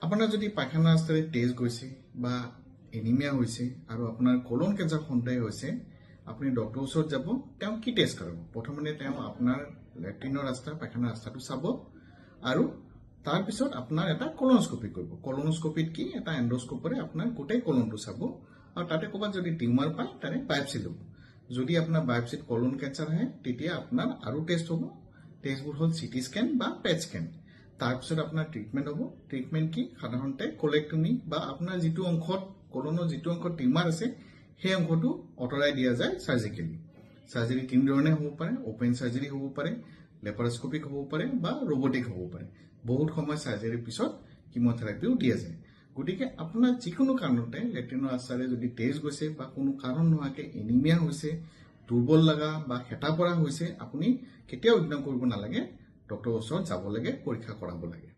আপোনাৰ যদি পায়খানা ৰাস্তাৰে তেজ গৈছে বা এনিমিয়া হৈছে আৰু আপোনাৰ কোলন কেঞ্চাৰ সন্দেহ হৈছে, আপুনি ডক্টৰৰ ওচৰত যাব। তেওঁ কি টেষ্ট কৰিব? প্ৰথমতে তেওঁ আপোনাৰ লেট্ৰিনৰ ৰাস্তা পায়খানা ৰাস্তাটো চাব আৰু তাৰপিছত আপোনাৰ এটা কলনোস্কপি কৰিব। কলনোস্কপিত কি এটা এণ্ডোস্কোপৰে আপোনাৰ গোটেই কলনটো চাব আৰু তাতে ক'ৰবাত যদি টিউমাৰ পায় তাৰে বায়োপসি ল'ব। যদি আপোনাৰ বায়োপসিত কলন কেঞ্চাৰ আহে তেতিয়া আপোনাৰ আৰু টেষ্ট হ'ব। টেষ্টবোৰ হ'ল চিটি স্কেন বা পেট স্কেন। তাৰপিছত আপোনাৰ ট্ৰিটমেণ্ট হ'ব। ট্ৰিটমেণ্ট কি? সাধাৰণতে কোলেক্টমি বা আপোনাৰ যিটো অংশত কলনৰ যিটো অংশত টিউমাৰ আছে সেই অংশটো আঁতৰাই দিয়া যায় চাৰ্জিকেলি। চাৰ্জাৰী তিনি ধৰণে হ'ব পাৰে। অপেন চাৰ্জাৰী হ'ব পাৰে, লেপাৰস্কোপিক হ'ব পাৰে বা ৰবটিক হ'ব পাৰে। বহুত সময় চাৰ্জাৰীৰ পিছত কিমোথেৰাপিও দিয়া যায়। গতিকে আপোনাৰ যিকোনো কাৰণতে লেট্ৰিনৰ ৰাস্তাৰে যদি তেজ গৈছে বা কোনো কাৰণ নোহোৱাকৈ এনিমিয়া হৈছে, দুৰ্বল লগা বা হেতা পৰা হৈছে, আপুনি কেতিয়াও ইগনোৰ কৰিব নালাগে। ডক্টৰৰ ওচৰত যাব লাগে, পৰীক্ষা কৰাব লাগে।